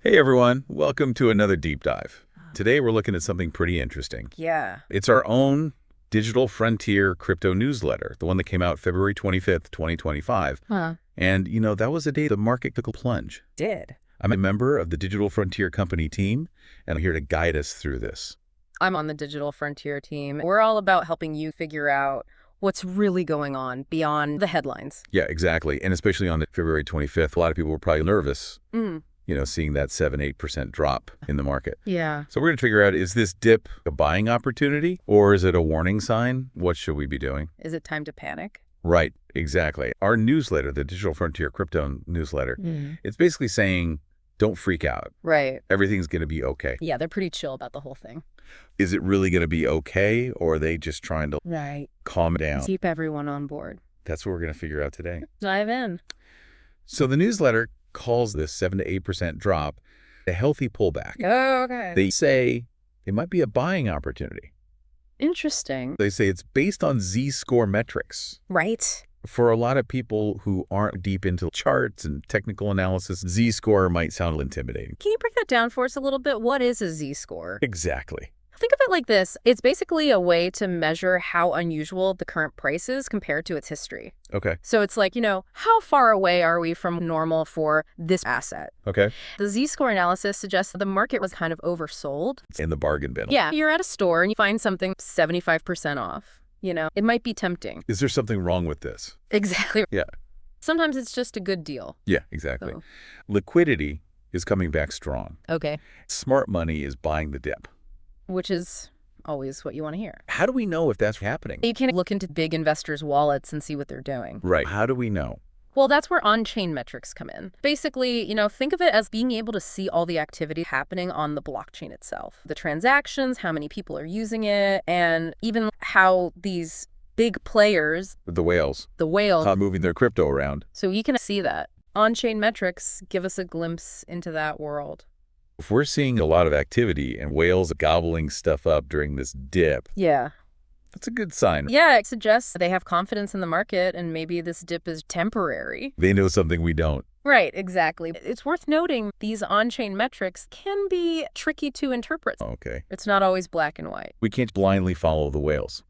Hey everyone, welcome to another deep dive. Today we're looking at something pretty interesting. Yeah. It's our own Digital Frontier crypto newsletter, the one that came out February 25th, 2025. Huh. And, that was the day the market took a plunge. Did. I'm a member of the Digital Frontier company team, and I'm here to guide us through this. I'm on the Digital Frontier team. We're all about helping you figure out what's really going on beyond the headlines. Yeah, exactly. And especially on February 25th, a lot of people were probably nervous, seeing that 7-8% drop in the market. Yeah. So we're going to figure out, is this dip a buying opportunity or is it a warning sign? What should we be doing? Is it time to panic? Right, exactly. Our newsletter, the Digital Frontier Crypto newsletter, it's basically saying, don't freak out. Right. Everything's going to be okay. Yeah, they're pretty chill about the whole thing. Is it really going to be okay, or are they just trying to calm down? Keep everyone on board. That's what we're going to figure out today. Dive in. So the newsletter calls this 7-8% drop a healthy pullback. Oh, okay. They say it might be a buying opportunity. Interesting. They say it's based on Z-score metrics. Right. For a lot of people who aren't deep into charts and technical analysis, Z-score might sound intimidating. Can you break that down for us a little bit? What is a Z-score? Exactly. Think of it like this. It's basically a way to measure how unusual the current price is compared to its history. Okay. So it's like, how far away are we from normal for this asset? Okay. The Z-score analysis suggests that the market was kind of oversold. It's in the bargain bin. Yeah, you're at a store and you find something 75% off. It might be tempting. Is there something wrong with this? Exactly. Yeah. Sometimes it's just a good deal. Yeah, exactly. So. Liquidity is coming back strong. Okay. Smart money is buying the dip. Which is always what you want to hear. How do we know if that's happening? You can look into big investors' wallets and see what they're doing. Right. How do we know? Well, that's where on-chain metrics come in. Basically, think of it as being able to see all the activity happening on the blockchain itself. The transactions, how many people are using it, and even how these big players, The whales. are Moving their crypto around. So you can see that. On-chain metrics give us a glimpse into that world. If we're seeing a lot of activity and whales gobbling stuff up during this dip, Yeah. that's a good sign. Yeah, it suggests they have confidence in the market and maybe this dip is temporary. They know something we don't. Right, exactly. It's worth noting these on-chain metrics can be tricky to interpret. Okay. It's not always black and white. We can't blindly follow the whales.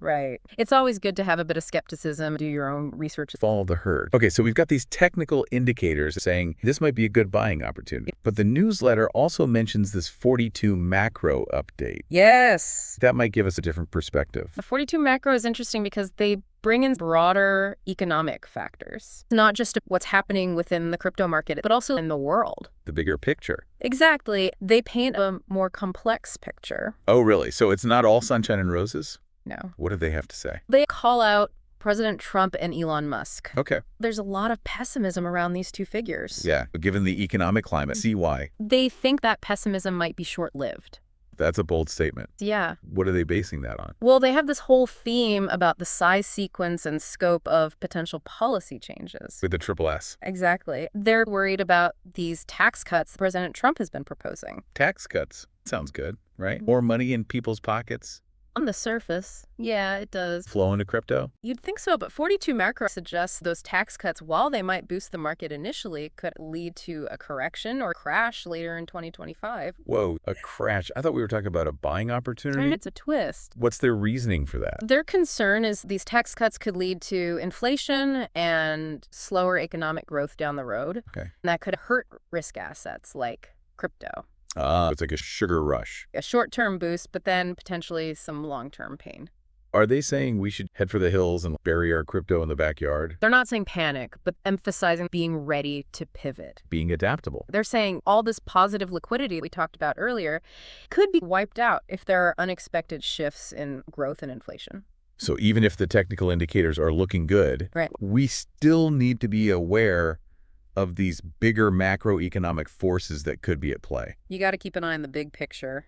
Right. It's always good to have a bit of skepticism, do your own research. Follow the herd. Okay, so we've got these technical indicators saying this might be a good buying opportunity. But the newsletter also mentions this 42 macro update. Yes. That might give us a different perspective. The 42 macro is interesting because they bring in broader economic factors, not just what's happening within the crypto market, but also in the world. The bigger picture. Exactly. They paint a more complex picture. Oh, really? So it's not all sunshine and roses? No. What do they have to say? They call out President Trump and Elon Musk. Okay. There's a lot of pessimism around these two figures. Yeah, given the economic climate, see why. They think that pessimism might be short-lived. That's a bold statement. Yeah. What are they basing that on? Well, they have this whole theme about the size, sequence, and scope of potential policy changes. With the triple S. Exactly. They're worried about these tax cuts President Trump has been proposing. Tax cuts. Sounds good, right? More money in people's pockets. On the surface, yeah, it does. Flow into crypto? You'd think so, but 42 macro suggests those tax cuts, while they might boost the market initially, could lead to a correction or crash later in 2025. Whoa, a crash. I thought we were talking about a buying opportunity. And it's a twist. What's their reasoning for that? Their concern is these tax cuts could lead to inflation and slower economic growth down the road. Okay. And that could hurt risk assets like crypto. It's like a sugar rush. A short-term boost, but then potentially some long-term pain. Are they saying we should head for the hills and bury our crypto in the backyard? They're not saying panic, but emphasizing being ready to pivot. Being adaptable. They're saying all this positive liquidity we talked about earlier could be wiped out if there are unexpected shifts in growth and inflation. So even if the technical indicators are looking good, Right. we still need to be aware of these bigger macroeconomic forces that could be at play. You got to keep an eye on the big picture.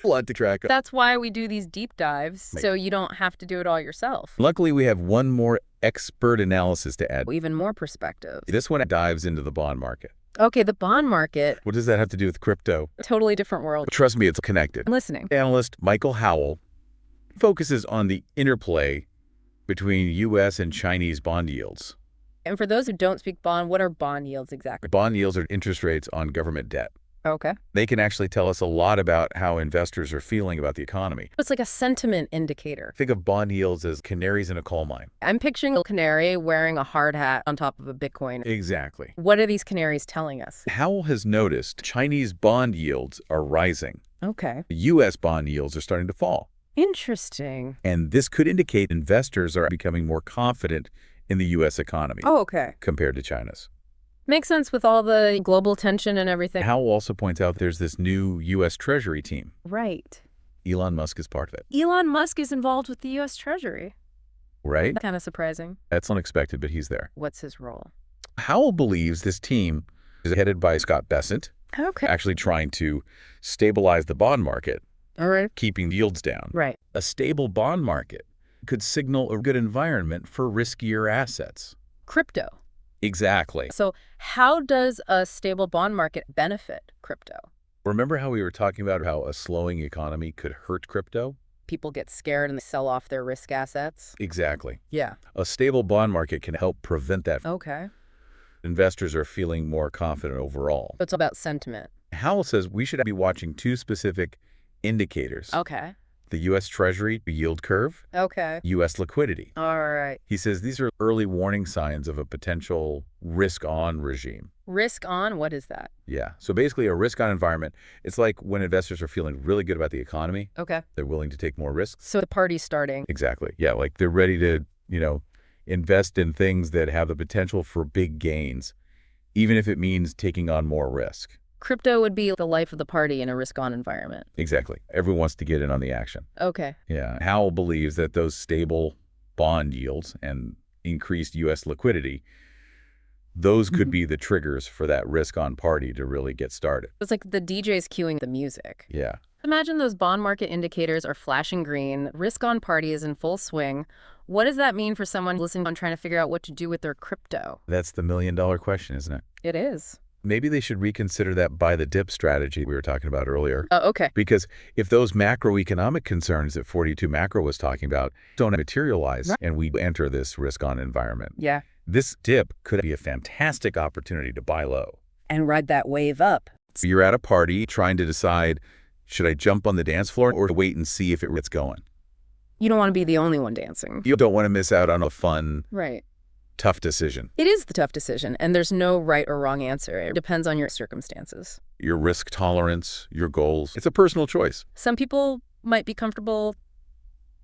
A lot to track of. That's why we do these deep dives, so you don't have to do it all yourself. Luckily, we have one more expert analysis to add. Even more perspective. This one dives into the bond market. Okay, the bond market, What does that have to do with crypto? totally different world. Trust me, it's connected. I'm listening. Analyst Michael Howell focuses on the interplay between U.S. and Chinese bond yields. And for those who don't speak bond, what are bond yields exactly? Bond yields are interest rates on government debt. Okay. They can actually tell us a lot about how investors are feeling about the economy. It's like a sentiment indicator. Think of bond yields as canaries in a coal mine. I'm picturing a canary wearing a hard hat on top of a Bitcoin. Exactly. What are these canaries telling us? Howell has noticed Chinese bond yields are rising. Okay. U.S. bond yields are starting to fall. Interesting. And this could indicate investors are becoming more confident in the U.S. economy Oh, okay. compared to China's. Makes sense with all the global tension and everything. Howell also points out there's this new U.S. Treasury team. Right. Elon Musk is part of it. Elon Musk is involved with the US Treasury. Right? That's kind of surprising. That's unexpected, but he's there. What's his role? Howell believes this team is headed by Scott Bessent, Okay. actually trying to stabilize the bond market, All right. keeping yields down. Right. A stable bond market could signal a good environment for riskier assets. Crypto. Exactly. So how does a stable bond market benefit crypto? Remember how we were talking about how a slowing economy could hurt crypto? People get scared and they sell off their risk assets? Exactly. Yeah. A stable bond market can help prevent that. Okay. Investors are feeling more confident overall. So it's about sentiment. Howell says we should be watching two specific indicators. Okay. The U.S. Treasury yield curve, Okay. U.S. liquidity. All right. He says these are early warning signs of a potential risk-on regime. Risk on, what is that? Yeah. So basically a risk-on environment, it's like when investors are feeling really good about the economy, Okay. they're willing to take more risks. So the party's starting. Exactly. Yeah, like they're ready to, invest in things that have the potential for big gains, even if it means taking on more risk. Crypto would be the life of the party in a risk-on environment. Exactly. Everyone wants to get in on the action. Okay. Yeah. Howell believes that those stable bond yields and increased U.S. liquidity, those could be the triggers for that risk-on party to really get started. It's like the DJ's cueing the music. Yeah. Imagine those bond market indicators are flashing green, risk-on party is in full swing. What does that mean for someone listening and trying to figure out what to do with their crypto? That's the million-dollar question, isn't it? It is. Maybe they should reconsider that buy the dip strategy we were talking about earlier. Oh, okay. Because if those macroeconomic concerns that 42 Macro was talking about don't materialize and we enter this risk-on environment, Yeah. this dip could be a fantastic opportunity to buy low. And ride that wave up. You're at a party trying to decide, should I jump on the dance floor or wait and see if it gets going? You don't want to be the only one dancing. You don't want to miss out on a fun, Right. tough decision. It is the tough decision, and there's no right or wrong answer. It depends on your circumstances. Your risk tolerance, your goals. It's a personal choice. Some people might be comfortable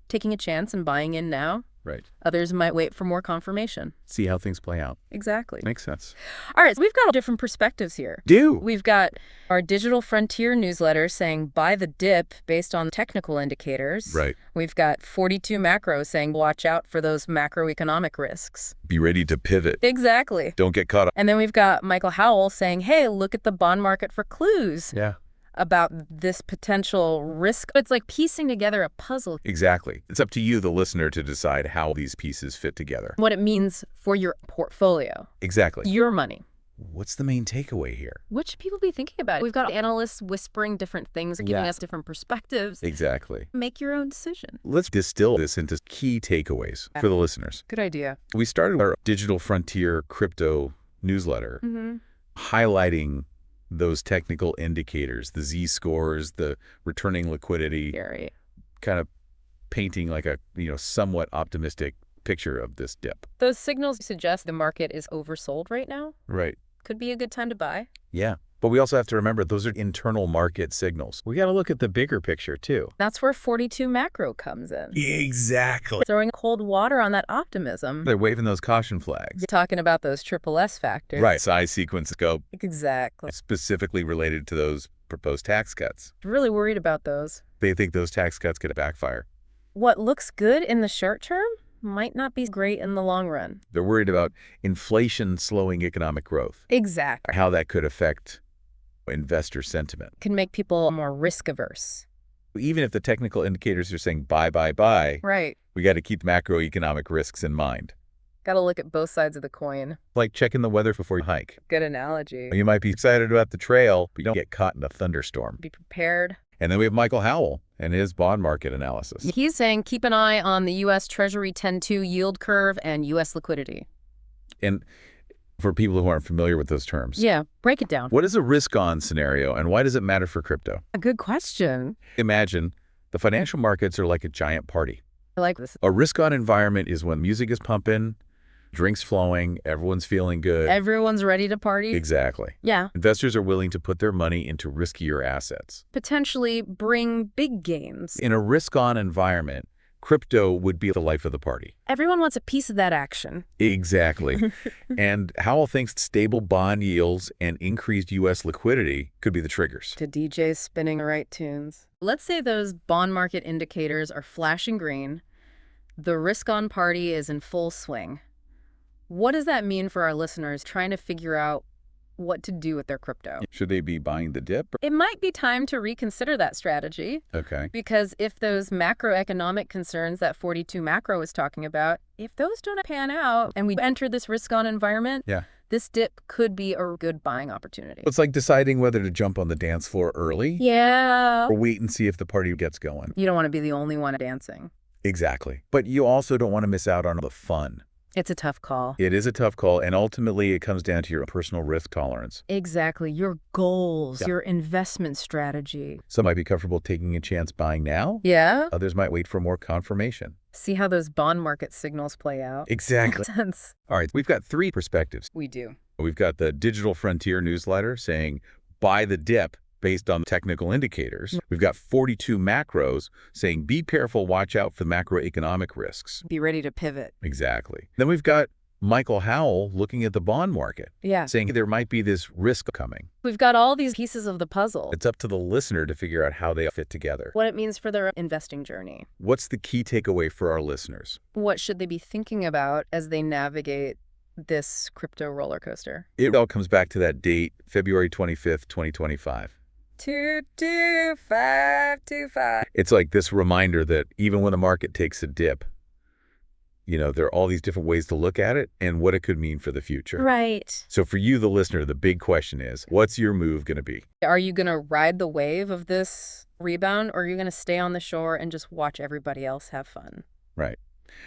taking a chance and buying in now. Right. Others might wait for more confirmation. See how things play out. Exactly. Makes sense. All right, so we've got different perspectives here. Do. We've got our Digital Frontier newsletter saying buy the dip based on technical indicators. Right. We've got 42 Macro saying watch out for those macroeconomic risks. Be ready to pivot. Exactly. Don't get caught up. And then we've got Michael Howell saying, hey, look at the bond market for clues Yeah. about this potential risk. It's like piecing together a puzzle. Exactly. It's up to you, the listener, to decide how these pieces fit together. What it means for your portfolio, Exactly. your money. What's the main takeaway here? What should people be thinking about? We've got analysts whispering different things, giving us different perspectives. Exactly. Make your own decision. Let's distill this into key takeaways for the listeners. Good idea. We started our Digital Frontier crypto newsletter highlighting those technical indicators, the Z-scores, the returning liquidity, Scary. kind of painting like a, somewhat optimistic picture of this dip. Those signals suggest the market is oversold right now. Right. Could be a good time to buy. Yeah. But we also have to remember those are internal market signals. We got to look at the bigger picture, too. That's where 42 Macro comes in. Exactly. Throwing cold water on that optimism. They're waving those caution flags. You're talking about those triple S factors. Right. Size, sequence, scope, Exactly. specifically related to those proposed tax cuts. Really worried about those. They think those tax cuts could backfire. What looks good in the short term might not be great in the long run. They're worried about inflation slowing economic growth, Exactly. how that could affect investor sentiment. Can make people more risk averse. Even if the technical indicators are saying buy, buy, buy, Right. we got to keep macroeconomic risks in mind. Got to look at both sides of the coin. Like checking the weather before you hike. Good analogy. You might be excited about the trail, but you don't get caught in a thunderstorm. Be prepared. And then we have Michael Howell and his bond market analysis. He's saying keep an eye on the US Treasury 10-2 yield curve and US liquidity. And for people who aren't familiar with those terms, Yeah, break it down. what is a risk-on scenario and why does it matter for crypto? A good question. Imagine the financial markets are like a giant party. I like this. A risk-on environment is when music is pumping, drinks flowing, everyone's feeling good. Everyone's ready to party. Exactly. Yeah. Investors are willing to put their money into riskier assets. Potentially bring big gains. In a risk-on environment, crypto would be the life of the party. Everyone wants a piece of that action. Exactly. And Howell thinks stable bond yields and increased U.S. liquidity could be the triggers. To DJs spinning the right tunes. Let's say those bond market indicators are flashing green. The risk-on party is in full swing. What does that mean for our listeners trying to figure out what to do with their crypto? Should they be buying the dip? It might be time to reconsider that strategy, Okay. because if those macroeconomic concerns that 42 Macro was talking about, if those don't pan out and we enter this risk-on environment, Yeah. this dip could be a good buying opportunity. It's like deciding whether to jump on the dance floor early Yeah. or wait and see if the party gets going. You don't want to be the only one dancing. Exactly. But you also don't want to miss out on the fun. It's a tough call. It is a tough call, and ultimately it comes down to your personal risk tolerance. Exactly. Your goals, Yeah. your investment strategy. Some might be comfortable taking a chance buying now. Yeah. Others might wait for more confirmation. See how those bond market signals play out. Exactly. Makes sense. All right, we've got three perspectives. We do. We've got the Digital Frontier newsletter saying, buy the dip based on technical indicators. We've got 42 macros saying, be careful, watch out for macroeconomic risks. Be ready to pivot. Exactly. Then we've got Michael Howell looking at the bond market, Yeah. saying there might be this risk coming. We've got all these pieces of the puzzle. It's up to the listener to figure out how they fit together. What it means for their investing journey. What's the key takeaway for our listeners? What should they be thinking about as they navigate this crypto roller coaster? It all comes back to that date, February 25th, 2025. 22525. It's like this reminder that even when the market takes a dip, there are all these different ways to look at it and what it could mean for the future. Right. So for you, the listener, the big question is, what's your move going to be? Are you going to ride the wave of this rebound, or are you going to stay on the shore and just watch everybody else have fun? Right.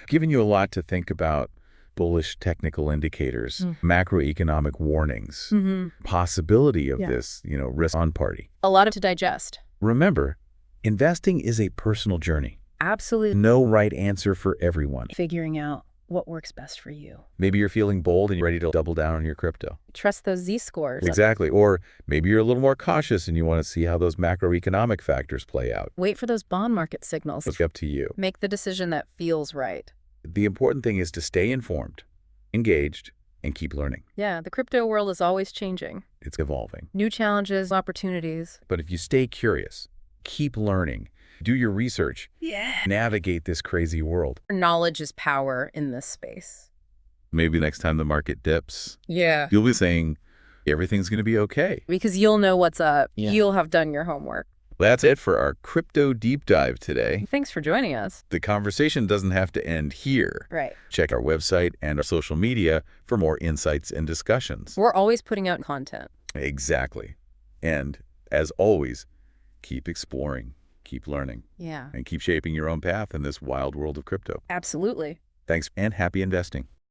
Giving you a lot to think about. Bullish technical indicators, macroeconomic warnings, possibility of this, risk on party. A lot to digest. Remember, investing is a personal journey. Absolutely. No right answer for everyone. Figuring out what works best for you. Maybe you're feeling bold and you're ready to double down on your crypto. Trust those Z-scores. Exactly. Or maybe you're a little more cautious and you want to see how those macroeconomic factors play out. Wait for those bond market signals. It's up to you. Make the decision that feels right. The important thing is to stay informed, engaged, and keep learning. Yeah, the crypto world is always changing. It's evolving. New challenges, opportunities. But if you stay curious, keep learning, do your research, navigate this crazy world. Knowledge is power in this space. Maybe next time the market dips, Yeah. you'll be saying everything's going to be okay. Because you'll know what's up. Yeah. You'll have done your homework. That's it for our crypto deep dive today. Thanks for joining us. The conversation doesn't have to end here. Right. Check our website and our social media for more insights and discussions. We're always putting out content. Exactly. And as always, keep exploring, keep learning, Yeah. and keep shaping your own path in this wild world of crypto. Absolutely. Thanks and happy investing.